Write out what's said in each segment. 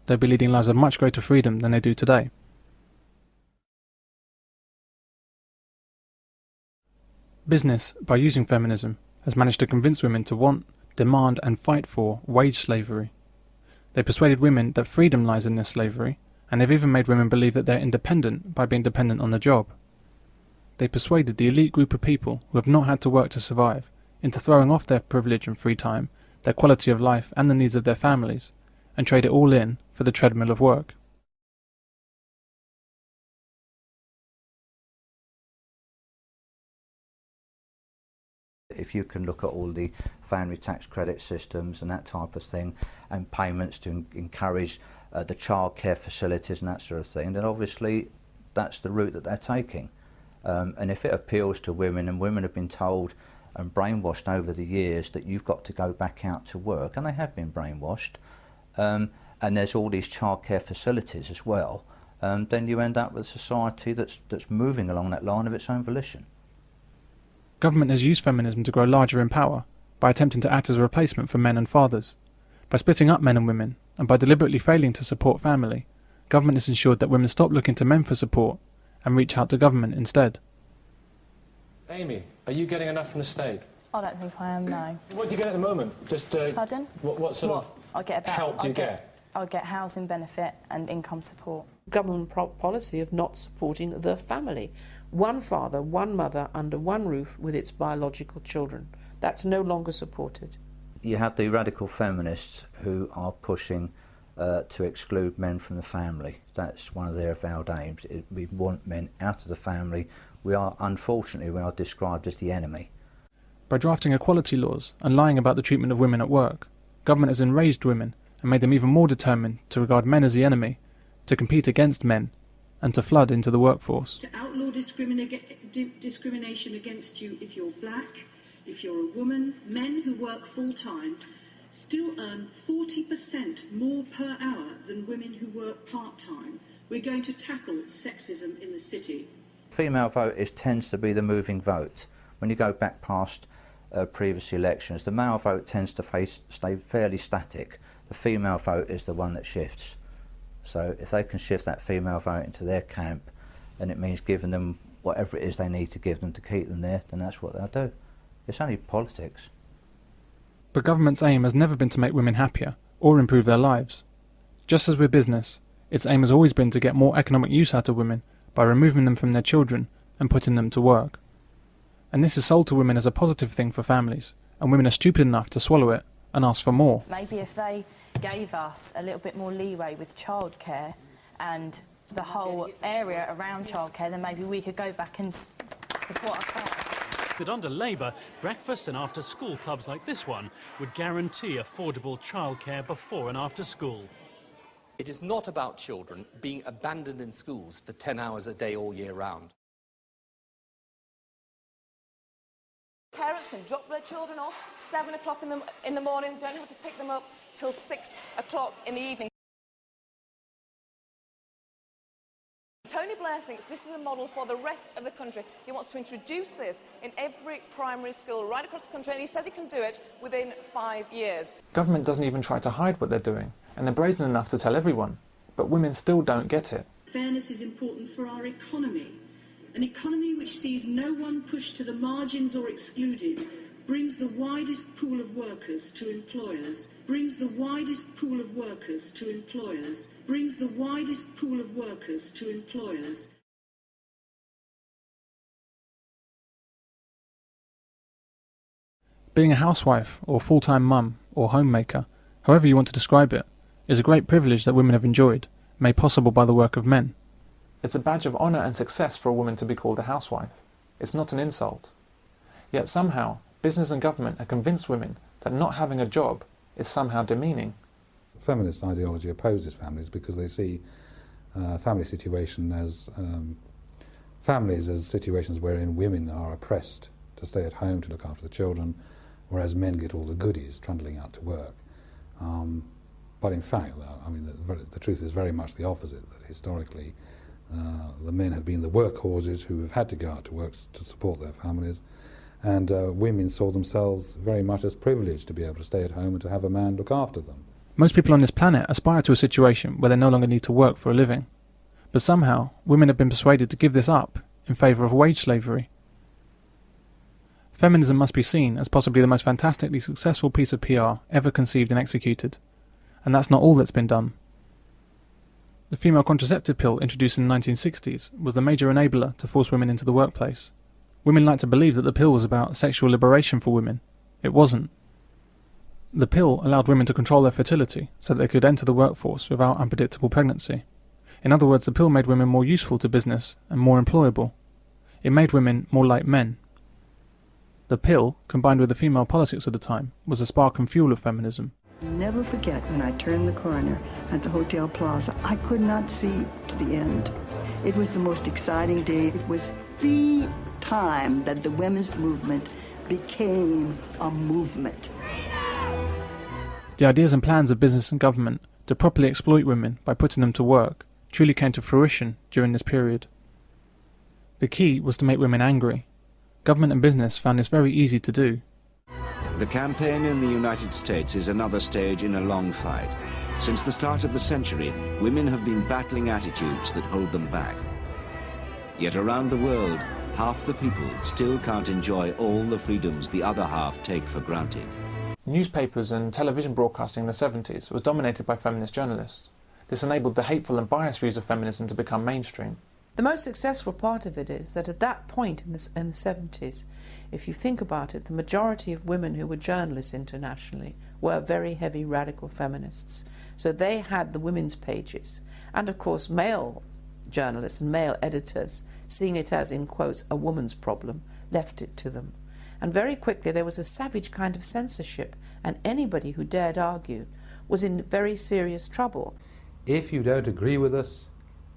they'd be leading lives of much greater freedom than they do today. Business, by using feminism, has managed to convince women to want, demand and fight for wage slavery. They persuaded women that freedom lies in this slavery, and they've even made women believe that they're independent by being dependent on the job. They persuaded the elite group of people who have not had to work to survive into throwing off their privilege and free time, their quality of life and the needs of their families, and trade it all in for the treadmill of work. If you can look at all the family tax credit systems and that type of thing, and payments to encourage the childcare facilities and that sort of thing, then obviously that's the route that they're taking. And if it appeals to women, and women have been told and brainwashed over the years that you've got to go back out to work, and they have been brainwashed, and there's all these childcare facilities as well, then you end up with a society that's moving along that line of its own volition. Government has used feminism to grow larger in power by attempting to act as a replacement for men and fathers. By splitting up men and women, and by deliberately failing to support family, government has ensured that women stop looking to men for support and reach out to government instead. Amy, are you getting enough from the state? I don't think I am, no. What do you get at the moment? Just Pardon? What sort of help do you get? I'll get housing benefit and income support. Government policy of not supporting the family. One father, one mother under one roof with its biological children. That's no longer supported. You have the radical feminists who are pushing to exclude men from the family. That's one of their avowed aims. We want men out of the family. Unfortunately, we are described as the enemy. By drafting equality laws and lying about the treatment of women at work, government has enraged women and made them even more determined to regard men as the enemy, to compete against men, and to flood into the workforce. To outlaw discrimination against you if you're black, if you're a woman, men who work full-time still earn 40% more per hour than women who work part-time. We're going to tackle sexism in the city. Female vote tends to be the moving vote. When you go back past previous elections, the male vote tends to stay fairly static. The female vote is the one that shifts. So if they can shift that female vote into their camp, and it means giving them whatever it is they need to give them to keep them there, then that's what they'll do. It's only politics. But government's aim has never been to make women happier or improve their lives. Just as with business, its aim has always been to get more economic use out of women by removing them from their children and putting them to work. And this is sold to women as a positive thing for families, and women are stupid enough to swallow it and ask for more. Maybe if they gave us a little bit more leeway with childcare and the whole area around childcare, then maybe we could go back and support ourselves. But under Labour, breakfast and after-school clubs like this one would guarantee affordable childcare before and after school. It is not about children being abandoned in schools for 10 hours a day all year round. Parents can drop their children off 7 o'clock in the morning, don't have to pick them up till 6 o'clock in the evening. Tony Blair thinks this is a model for the rest of the country. He wants to introduce this in every primary school right across the country, and he says he can do it within 5 years. Government doesn't even try to hide what they're doing, and they're brazen enough to tell everyone, but women still don't get it. Fairness is important for our economy. An economy which sees no one pushed to the margins or excluded brings the widest pool of workers to employers, brings the widest pool of workers to employers, brings the widest pool of workers to employers. Being a housewife, or full-time mum, or homemaker, however you want to describe it, is a great privilege that women have enjoyed, made possible by the work of men. It's a badge of honour and success for a woman to be called a housewife. It's not an insult. Yet somehow, business and government have convinced women that not having a job is somehow demeaning. Feminist ideology opposes families because they see family situation as families as situations wherein women are oppressed to stay at home to look after the children, whereas men get all the goodies trundling out to work. But in fact, I mean, the truth is very much the opposite, that historically the men have been the workhorses who have had to go out to work to support their families, and women saw themselves very much as privileged to be able to stay at home and to have a man look after them. Most people on this planet aspire to a situation where they no longer need to work for a living. But somehow, women have been persuaded to give this up in favour of wage slavery. Feminism must be seen as possibly the most fantastically successful piece of PR ever conceived and executed. And that's not all that's been done. The female contraceptive pill introduced in the 1960s was the major enabler to force women into the workplace. Women like to believe that the pill was about sexual liberation for women. It wasn't. The pill allowed women to control their fertility so that they could enter the workforce without unpredictable pregnancy. In other words, the pill made women more useful to business and more employable. It made women more like men. The pill, combined with the female politics of the time, was the spark and fuel of feminism. Never forget when I turned the corner at the Hotel Plaza, I could not see to the end. It was the most exciting day. It was the time that the women's movement became a movement. The ideas and plans of business and government to properly exploit women by putting them to work truly came to fruition during this period. The key was to make women angry. Government and business found this very easy to do. The campaign in the United States is another stage in a long fight. Since the start of the century, women have been battling attitudes that hold them back. Yet around the world, half the people still can't enjoy all the freedoms the other half take for granted. Newspapers and television broadcasting in the 70s was dominated by feminist journalists. This enabled the hateful and biased views of feminism to become mainstream. The most successful part of it is that at that point in the 70s, if you think about it, the majority of women who were journalists internationally were very heavy radical feminists. So they had the women's pages. And of course male journalists and male editors, seeing it as, in quotes, a woman's problem, left it to them. And very quickly there was a savage kind of censorship, and anybody who dared argue was in very serious trouble. If you don't agree with us,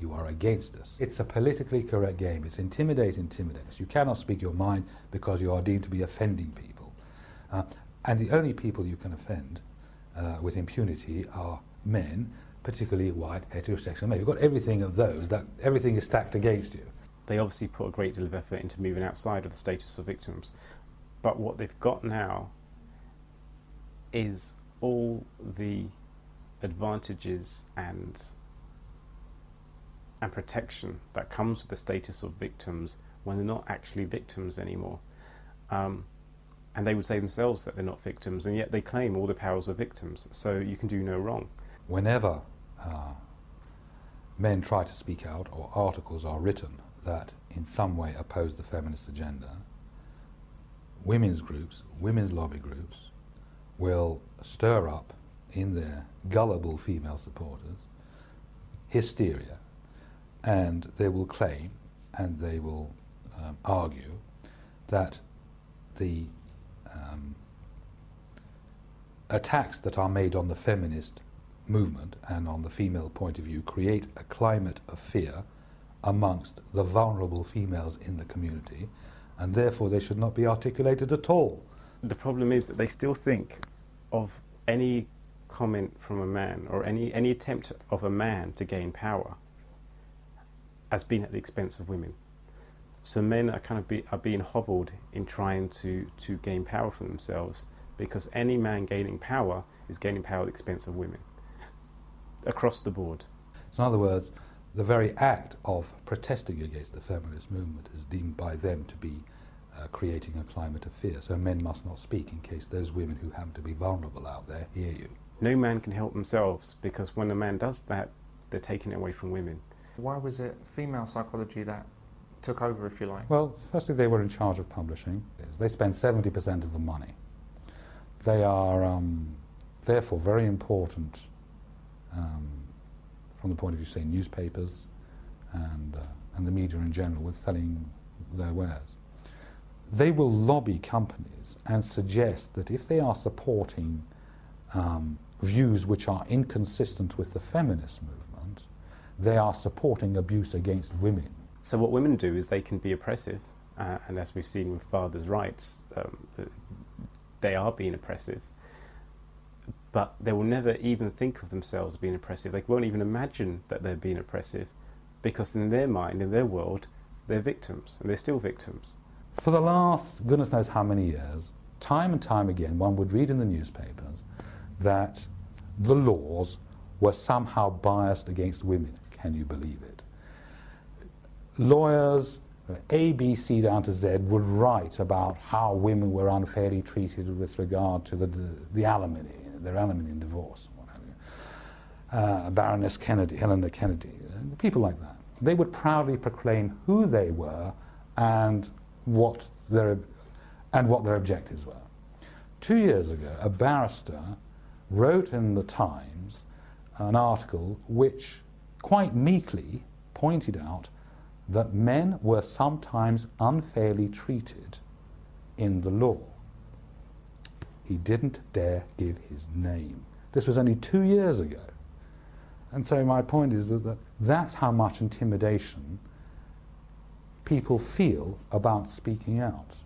you are against us. It's a politically correct game. It's intimidate. You cannot speak your mind because you are deemed to be offending people. And the only people you can offend with impunity are men, particularly white, heterosexual men. You've got everything of those, that everything is stacked against you. They obviously put a great deal of effort into moving outside of the status of victims. But what they've got now is all the advantages and protection that comes with the status of victims when they're not actually victims anymore. And they would say themselves that they're not victims, and yet they claim all the powers of victims, so you can do no wrong. Whenever men try to speak out, or articles are written that in some way oppose the feminist agenda, women's groups, women's lobby groups, will stir up in their gullible female supporters hysteria, and they will claim and they will argue that the attacks that are made on the feminist movement and on the female point of view create a climate of fear amongst the vulnerable females in the community, and therefore they should not be articulated at all. The problem is that they still think of any comment from a man or any attempt of a man to gain power as being at the expense of women. So men are are being hobbled in trying to gain power for themselves, because any man gaining power is gaining power at the expense of women, across the board. So in other words, the very act of protesting against the feminist movement is deemed by them to be creating a climate of fear. So men must not speak in case those women who happen to be vulnerable out there hear you. No man can help themselves, because when a man does that, they're taking it away from women. Why was it female psychology that took over, if you like? Well, firstly, they were in charge of publishing. They spend 70% of the money. They are therefore very important from the point of view, say, newspapers and the media in general with selling their wares. They will lobby companies and suggest that if they are supporting views which are inconsistent with the feminist movement, they are supporting abuse against women. So what women do is they can be oppressive, and as we've seen with fathers' rights, they are being oppressive, but they will never even think of themselves as being oppressive. They won't even imagine that they're being oppressive, because in their mind, in their world, they're victims, and they're still victims. For the last goodness knows how many years, time and time again, one would read in the newspapers that the laws were somehow biased against women. Can you believe it? Lawyers, A, B, C down to Z, would write about how women were unfairly treated with regard to the alimony, their alimony in divorce, what have you. Baroness Kennedy, Helena Kennedy, people like that. They would proudly proclaim who they were and what their objectives were. 2 years ago, a barrister wrote in the Times an article which quite meekly pointed out that men were sometimes unfairly treated in the law. He didn't dare give his name. This was only 2 years ago. And so my point is that that's how much intimidation people feel about speaking out.